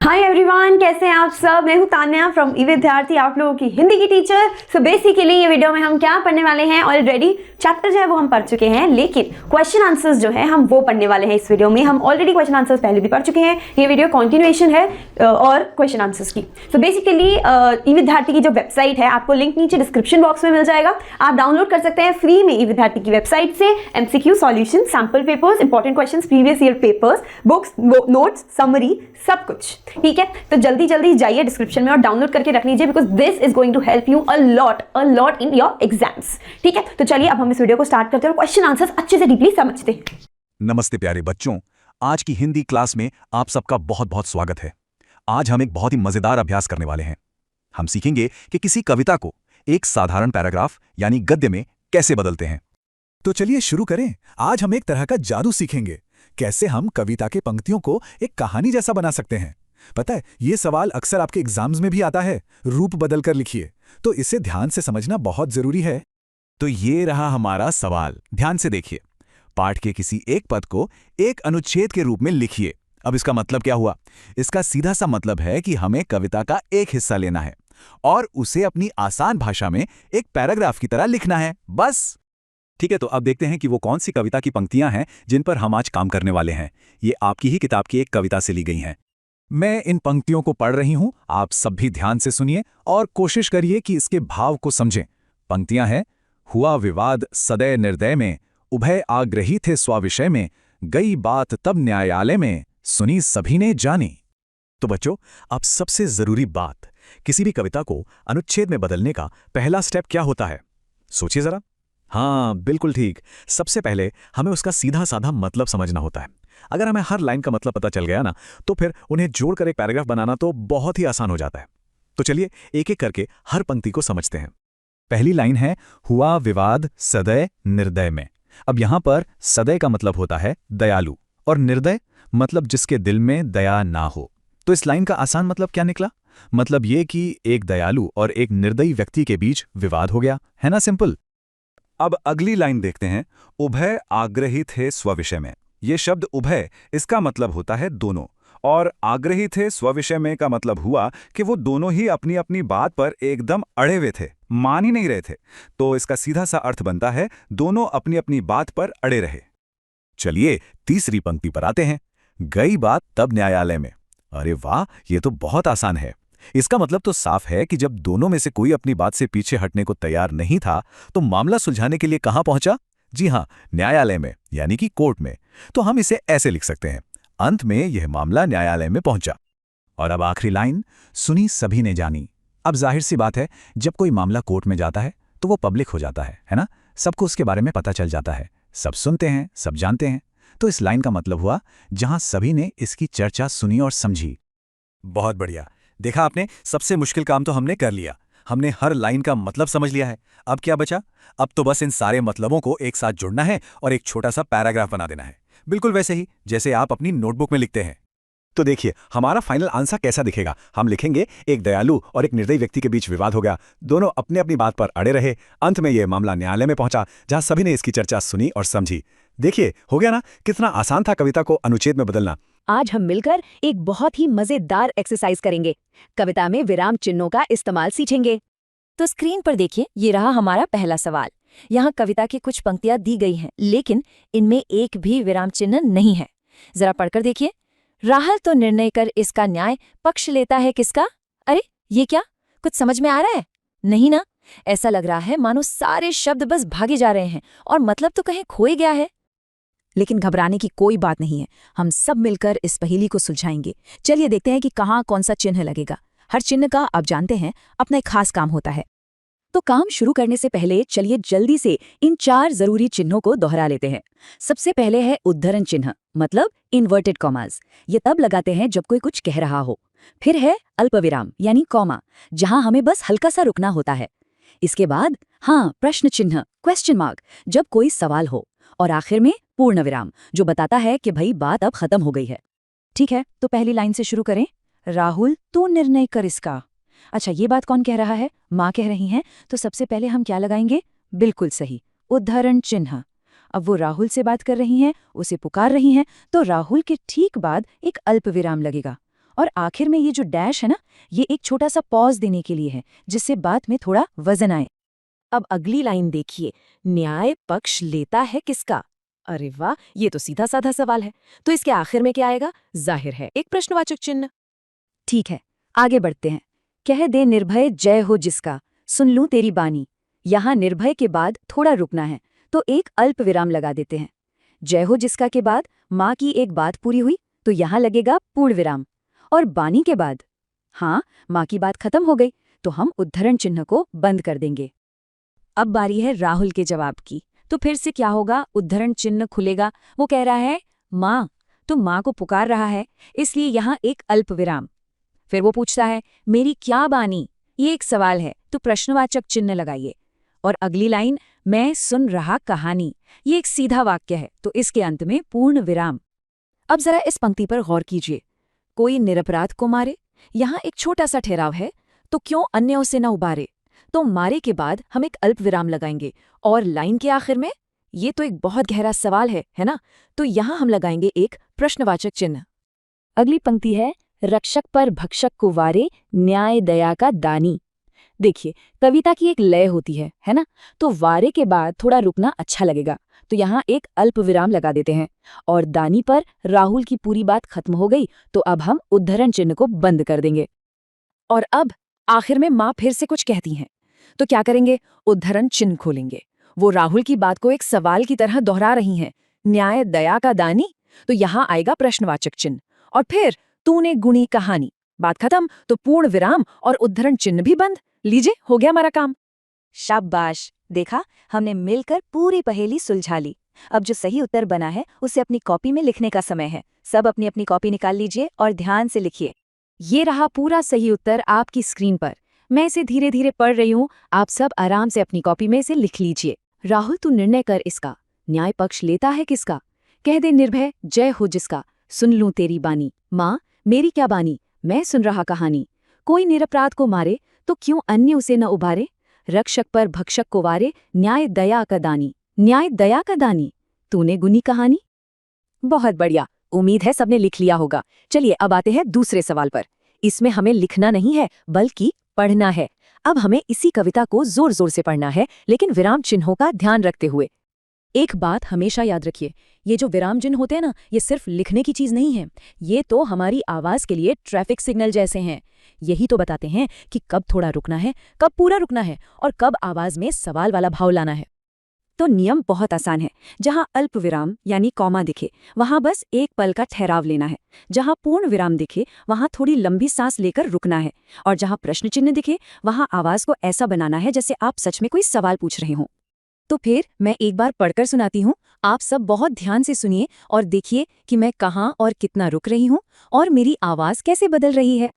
Hi everyone, कैसे हैं आप सब। मैं हूं तान्या फ्रॉम ई विद्यार्थी, आप लोगों की हिंदी की टीचर। सो बेसिकली ये वीडियो में हम क्या पढ़ने वाले हैं, ऑलरेडी चैप्टर जो है वो हम पढ़ चुके हैं, लेकिन क्वेश्चन आंसर्स जो है हम वो पढ़ने वाले हैं इस वीडियो में। हम ऑलरेडी क्वेश्चन आंसर्स पहले भी पढ़ चुके हैं, ये वीडियो कॉन्टिन्यूएशन है और क्वेश्चन आंसर्स की। सो बेसिकली ई विद्यार्थी की जो वेबसाइट है, आपको लिंक नीचे डिस्क्रिप्शन बॉक्स में मिल जाएगा। आप डाउनलोड कर सकते हैं फ्री में ई विद्यार्थी की वेबसाइट से MCQ solution, sample papers, important question, previous year papers, books, notes, summary, सब कुछ। ठीक है, तो जल्दी जल्दी जाइए डिस्क्रिप्शन में और डाउनलोड करके रख लीजिए, because this is going to help you a lot in your exams. ठीक है, तो चलिए अब हम इस वीडियो को स्टार्ट करते हैं और क्वेश्चन आंसर्स अच्छे से डीपली समझते हैं। नमस्ते प्यारे बच्चों, आज की हिंदी क्लास में आप सबका बहुत बहुत स्वागत है। आज हम एक बहुत ही मजेदार अभ्यास करने वाले हैं। हम सीखेंगे कि किसी कविता को एक साधारण पैराग्राफ यानी गद्य में कैसे बदलते हैं। तो चलिए शुरू करें। आज हम एक तरह का जादू सीखेंगे, कैसे हम कविता के पंक्तियों को एक कहानी जैसा बना सकते हैं। पता है, ये सवाल अक्सर आपके एग्जाम्स में भी आता है, रूप बदलकर लिखिए। तो इसे ध्यान से समझना बहुत जरूरी है। तो ये रहा हमारा सवाल, ध्यान से देखिए। पाठ के किसी एक पद को एक अनुच्छेद के रूप में लिखिए। अब इसका मतलब क्या हुआ? इसका सीधा सा मतलब है कि हमें कविता का एक हिस्सा लेना है और उसे अपनी आसान भाषा में एक पैराग्राफ की तरह लिखना है, बस। ठीक है, तो अब देखते हैं कि वो कौन सी कविता की पंक्तियां हैं जिन पर हम आज काम करने वाले हैं। ये आपकी ही किताब की एक कविता से ली गई हैं। मैं इन पंक्तियों को पढ़ रही हूं, आप सब भी ध्यान से सुनिए और कोशिश करिए कि इसके भाव को समझें। पंक्तियां हैं, हुआ विवाद सदैव निर्दय में, उभय आग्रही थे स्वाविषय में, गई बात तब न्यायालय में, सुनी सभी ने जानी। तो बच्चों, अब सबसे जरूरी बात, किसी भी कविता को अनुच्छेद में बदलने का पहला स्टेप क्या होता है? सोचिए जरा। हाँ, बिल्कुल ठीक। सबसे पहले हमें उसका सीधा साधा मतलब समझना होता है। अगर हमें हर लाइन का मतलब पता चल गया ना, तो फिर उन्हें जोड़कर एक पैराग्राफ बनाना तो बहुत ही आसान हो जाता है। तो चलिए एक एक करके हर पंक्ति को समझते हैं। पहली लाइन है, हुआ विवाद सदैव निर्दय में। अब यहां पर सदैव का मतलब होता है दयालु और निर्दय मतलब जिसके दिल में दया ना हो। तो इस लाइन का आसान मतलब क्या निकला? मतलब ये कि एक दयालु और एक निर्दयी व्यक्ति के बीच विवाद हो गया, है ना? सिंपल। अब अगली लाइन देखते हैं, उभय आग्रही थे स्वविषय में। ये शब्द उभय, इसका मतलब होता है दोनों, और आग्रही थे स्वविषय में का मतलब हुआ कि वो दोनों ही अपनी अपनी बात पर एकदम अड़े हुए थे, मान ही नहीं रहे थे। तो इसका सीधा सा अर्थ बनता है, दोनों अपनी अपनी बात पर अड़े रहे। चलिए तीसरी पंक्ति पर आते हैं, गई बात तब न्यायालय में। अरे वाह, ये तो बहुत आसान है। इसका मतलब तो साफ है कि जब दोनों में से कोई अपनी बात से पीछे हटने को तैयार नहीं था, तो मामला सुलझाने के लिए कहां पहुंचा? जी हां, न्यायालय में, यानी कि कोर्ट में। तो हम इसे ऐसे लिख सकते हैं, अंत में यह मामला न्यायालय में पहुंचा। और अब आखिरी लाइन, सुनी सभी ने जानी। अब जाहिर सी बात है, जब कोई मामला कोर्ट में जाता है तो वो पब्लिक हो जाता है ना? सबको उसके बारे में पता चल जाता है, सब सुनते हैं, सब जानते हैं। तो इस लाइन का मतलब हुआ, जहां सभी ने इसकी चर्चा सुनी और समझी। बहुत बढ़िया। देखा आपने, सबसे मुश्किल काम तो हमने कर लिया। हमने हर लाइन का मतलब समझ लिया है। अब क्या बचा? अब तो बस इन सारे मतलबों को एक साथ जोड़ना है और एक छोटा सा पैराग्राफ बना देना है, बिल्कुल वैसे ही जैसे आप अपनी नोटबुक में लिखते हैं। तो देखिए हमारा फाइनल आंसर कैसा दिखेगा। हम लिखेंगे, एक दयालु और एक निर्दयी व्यक्ति के बीच विवाद हो गया, दोनों अपने अपनी बात पर अड़े रहे, अंत में यह मामला न्यायालय में पहुंचा, जहां सभी ने इसकी चर्चा सुनी और समझी। देखिए, हो गया ना? कितना आसान था कविता को अनुच्छेद में बदलना। आज हम मिलकर एक बहुत ही मजेदार एक्सरसाइज करेंगे। कविता में विराम चिन्हों का इस्तेमाल सीखेंगे। तो स्क्रीन पर देखिए, ये रहा हमारा पहला सवाल। यहाँ कविता की कुछ पंक्तियां दी गई हैं, लेकिन इनमें एक भी विराम चिन्ह नहीं है। जरा पढ़कर देखिए। राहल तो निर्णय कर इसका न्याय पक्ष लेता है किसका? अरे ये क्या, कुछ समझ में आ रहा है? नहीं ना? ऐसा लग रहा है मानो सारे शब्द बस भागे जा रहे हैं और मतलब तो कहीं खोए गया है। लेकिन घबराने की कोई बात नहीं है, हम सब मिलकर इस पहेली को सुलझाएंगे। चलिए देखते हैं कि कहाँ कौन सा चिन्ह लगेगा। हर चिन्ह का, आप जानते हैं, अपना एक खास काम होता है। तो काम शुरू करने से पहले चलिए जल्दी से इन 4 जरूरी चिन्हों को दोहरा लेते हैं। सबसे पहले है उद्धरण चिन्ह, मतलब इन्वर्टेड कॉमास। ये तब लगाते हैं जब कोई कुछ कह रहा हो। फिर है अल्पविराम यानी कॉमा, जहां हमें बस हल्का सा रुकना होता है। इसके बाद प्रश्न चिन्ह, क्वेश्चन मार्क, जब कोई सवाल हो। और आखिर में पूर्ण विराम, जो बताता है कि भाई बात अब खत्म हो गई है। ठीक है, तो पहली लाइन से शुरू करें। राहुल तू निर्णय कर इसका। अच्छा, ये बात कौन कह रहा है? माँ कह रही हैं। तो सबसे पहले हम क्या लगाएंगे? बिल्कुल सही, उद्धरण चिन्ह। अब वो राहुल से बात कर रही हैं, उसे पुकार रही हैं, तो राहुल के ठीक बाद एक अल्प विराम लगेगा। और आखिर में ये जो डैश है ना, ये एक छोटा सा पॉज देने के लिए है, जिससे बात में थोड़ा वजन आए। अब अगली लाइन देखिए, न्याय पक्ष लेता है किसका? अरे वाह, ये तो सीधा साधा सवाल है। तो इसके आखिर में क्या आएगा? जाहिर है एक प्रश्नवाचक चिन्ह। ठीक है, आगे बढ़ते हैं। कह दे निर्भय जय हो जिसका, सुन लूं तेरी बानी। यहाँ निर्भय के बाद थोड़ा रुकना है, तो एक अल्प विराम लगा देते हैं। जय हो जिसका के बाद माँ की एक बात पूरी हुई, तो यहाँ लगेगा पूर्ण विराम। और बानी के बाद, हाँ, माँ की बात खत्म हो गई, तो हम उद्धरण चिन्ह को बंद कर देंगे। अब बारी है राहुल के जवाब की। तो फिर से क्या होगा? उद्धरण चिन्ह खुलेगा। वो कह रहा है माँ, तो माँ को पुकार रहा है, इसलिए यहाँ एक अल्प विराम। फिर वो पूछता है मेरी क्या बानी? ये एक सवाल है, तो प्रश्नवाचक चिन्ह लगाइए। और अगली लाइन, मैं सुन रहा कहानी, ये एक सीधा वाक्य है, तो इसके अंत में पूर्ण विराम। अब जरा इस पंक्ति पर गौर कीजिए। कोई निरपराध को मारे, यहाँ एक छोटा सा ठहराव है, तो क्यों अन्य उसे न उबारे? तो मारे के बाद हम एक अल्प विराम लगाएंगे, और लाइन के आखिर में, ये तो एक बहुत गहरा सवाल है ना? तो यहाँ हम लगाएंगे एक प्रश्नवाचक चिन्ह। अगली पंक्ति है, रक्षक पर भक्षक को वारे, न्याय दया का दानी। देखिए, कविता की एक लय होती है ना? तो वारे के बाद थोड़ा रुकना अच्छा लगेगा, तो यहाँ एक अल्प विराम लगा देते हैं। और दानी पर राहुल की पूरी बात खत्म हो गई, तो अब हम उद्धरण चिन्ह को बंद कर देंगे। और अब आखिर में माँ फिर से कुछ कहती हैं, तो क्या करेंगे? उद्धरण चिन्ह खोलेंगे। वो राहुल की बात को एक सवाल की तरह दोहरा रही हैं, न्याय दया का दानी। तो यहाँ आएगा प्रश्नवाचक चिन्ह, और फिर तूने गुणी कहानी। बात खत्म, तो पूर्ण विराम और उद्धरण चिन्ह भी बंद। लीजिए, हो गया हमारा काम। शाबाश, देखा, हमने मिलकर पूरी पहेली सुलझा ली। अब जो सही उत्तर बना है उसे अपनी कॉपी में लिखने का समय है। सब अपनी अपनी कॉपी निकाल लीजिए और ध्यान से लिखिए। ये रहा पूरा सही उत्तर आपकी स्क्रीन पर। मैं इसे धीरे धीरे पढ़ रही हूँ, आप सब आराम से अपनी कॉपी में इसे लिख लीजिए। राहुल, तू निर्णय कर इसका, न्याय पक्ष लेता है किसका? कह दे निर्भय जय हो जिसका, सुन लूं तेरी बानी। माँ, मेरी क्या बानी? मैं सुन रहा कहानी। कोई निरपराध को मारे, तो क्यों अन्य उसे न उबारे? रक्षक पर भक्षक को वारे, न्याय दया का दानी। न्याय दया का दानी, तूने गुनी कहानी। बहुत बढ़िया, उम्मीद है सबने लिख लिया होगा। चलिए अब आते हैं दूसरे सवाल पर। इसमें हमें लिखना नहीं है, बल्कि पढ़ना है। अब हमें इसी कविता को जोर जोर से पढ़ना है, लेकिन विराम चिन्हों का ध्यान रखते हुए। एक बात हमेशा याद रखिए, ये जो विराम चिन्ह होते हैं ना, ये सिर्फ लिखने की चीज नहीं है। ये तो हमारी आवाज के लिए ट्रैफिक सिग्नल जैसे हैं। यही तो बताते हैं कि कब थोड़ा रुकना है, कब पूरा रुकना है, और कब आवाज में सवाल वाला भाव लाना है। तो नियम बहुत आसान है। जहां अल्प विराम यानी कॉमा दिखे, वहां बस एक पल का ठहराव लेना है। जहां पूर्ण विराम दिखे, वहां थोड़ी लंबी सांस लेकर रुकना है। और जहां प्रश्न चिन्ह दिखे, वहां आवाज को ऐसा बनाना है जैसे आप सच में कोई सवाल पूछ रहे हों। तो फिर मैं एक बार पढ़कर सुनाती हूँ, आप सब बहुत ध्यान से सुनिए और देखिए कि मैं कहाँ और कितना रुक रही हूँ और मेरी आवाज कैसे बदल रही है।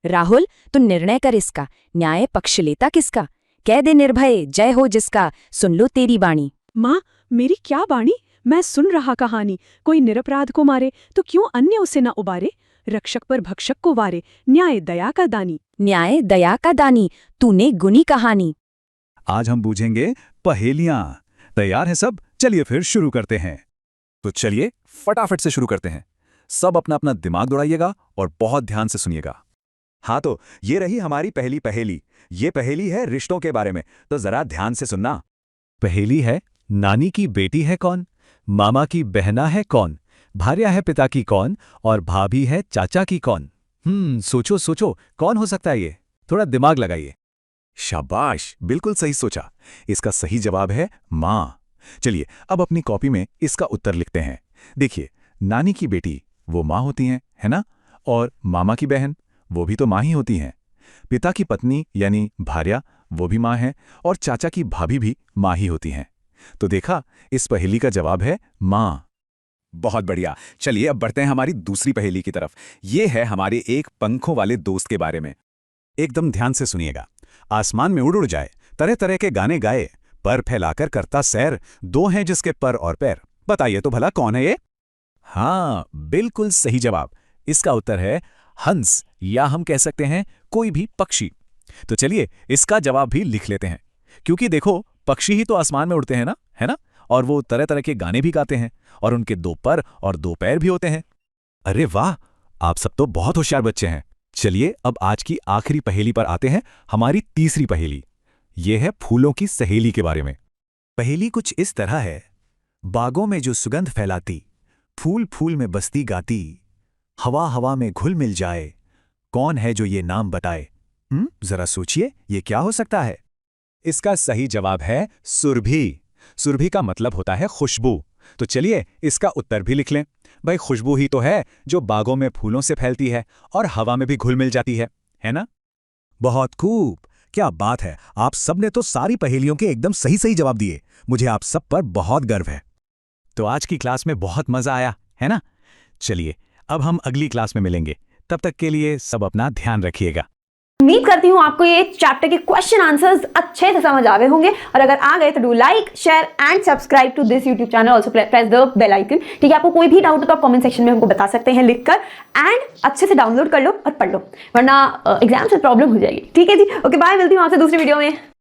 राहुल, तू निर्णय कर इसका, न्याय पक्ष लेता किसका? कह दे निर्भय जय हो जिसका, सुन लो तेरी बाणी। माँ, मेरी क्या बाणी? मैं सुन रहा कहानी। कोई निरपराध को मारे, तो क्यों अन्य उसे न उबारे? रक्षक पर भक्षक को वारे, न्याय दया का दानी। न्याय दया का दानी, तूने गुनी कहानी। आज हम बूझेंगे पहेलियां। तैयार हैं सब? चलिए फिर शुरू करते हैं। तो चलिए फटाफट से शुरू करते हैं। सब अपना अपना दिमाग दौड़ाइएगा और बहुत ध्यान से सुनिएगा। हाँ, तो ये रही हमारी पहली पहेली। ये पहेली है रिश्तों के बारे में, तो जरा ध्यान से सुनना। पहेली है, नानी की बेटी है कौन, मामा की बहना है कौन, भार्या है पिता की कौन, और भाभी है चाचा की कौन। सोचो सोचो, कौन हो सकता है ये? थोड़ा दिमाग लगाइए। शाबाश, बिल्कुल सही सोचा। इसका सही जवाब है माँ। चलिए अब अपनी कॉपी में इसका उत्तर लिखते हैं। देखिए, नानी की बेटी वो माँ होती हैं, है ना? और मामा की बहन वो भी तो माँ ही होती हैं। पिता की पत्नी यानी भार्या वो भी माँ है, और चाचा की भाभी भी माँ ही होती हैं। तो देखा, इस पहेली का जवाब है माँ। बहुत बढ़िया। चलिए अब बढ़ते हैं हमारी दूसरी पहेली की तरफ। ये है हमारे एक पंखों वाले दोस्त के बारे में। एकदम ध्यान से सुनिएगा। आसमान में उड़ उड़ जाए, तरह तरह के गाने गाए, पर फैलाकर करता सैर, दो हैं जिसके पर और पैर। बताइए तो भला कौन है ये? हाँ, बिल्कुल सही जवाब। इसका उत्तर है हंस, या हम कह सकते हैं कोई भी पक्षी। तो चलिए इसका जवाब भी लिख लेते हैं, क्योंकि देखो पक्षी ही तो आसमान में उड़ते हैं ना, है ना? और वो तरह तरह के गाने भी गाते हैं, और उनके दो पर और दो पैर भी होते हैं। अरे वाह, आप सब तो बहुत होशियार बच्चे हैं। चलिए अब आज की आखिरी पहेली पर आते हैं, हमारी तीसरी पहेली। ये है फूलों की सहेली के बारे में। पहेली कुछ इस तरह है। बागों में जो सुगंध फैलाती, फूल फूल में बस्ती गाती, हवा हवा में घुल मिल जाए, कौन है जो ये नाम बताए? जरा सोचिए, ये क्या हो सकता है? इसका सही जवाब है सुरभि। सुरभि का मतलब होता है खुशबू। तो चलिए इसका उत्तर भी लिख लें। भाई खुशबू ही तो है जो बागों में फूलों से फैलती है और हवा में भी घुल मिल जाती है ना? बहुत खूब, क्या बात है। आप सब ने तो सारी पहेलियों के एकदम सही सही जवाब दिए। मुझे आप सब पर बहुत गर्व है। तो आज की क्लास में बहुत मजा आया, है ना? चलिए अब हम अगली क्लास में मिलेंगे। तब तक के लिए सब अपना ध्यान रखिएगा। उम्मीद करती हूँ आपको ये चैप्टर के क्वेश्चन आंसर्स अच्छे से समझ आ गए होंगे, और अगर आ गए तो do like, share and subscribe to this YouTube channel. Also press the bell icon. ठीक है, आपको कोई भी डाउट हो तो आप कमेंट सेक्शन में हमको बता सकते हैं लिखकर, एंड अच्छे से डाउनलोड कर लो और पढ़ लो, वरना एग्जाम से प्रॉब्लम हो जाएगी। ठीक है जी, ओके बाय, मिलती हूँ आपसे दूसरी वीडियो में।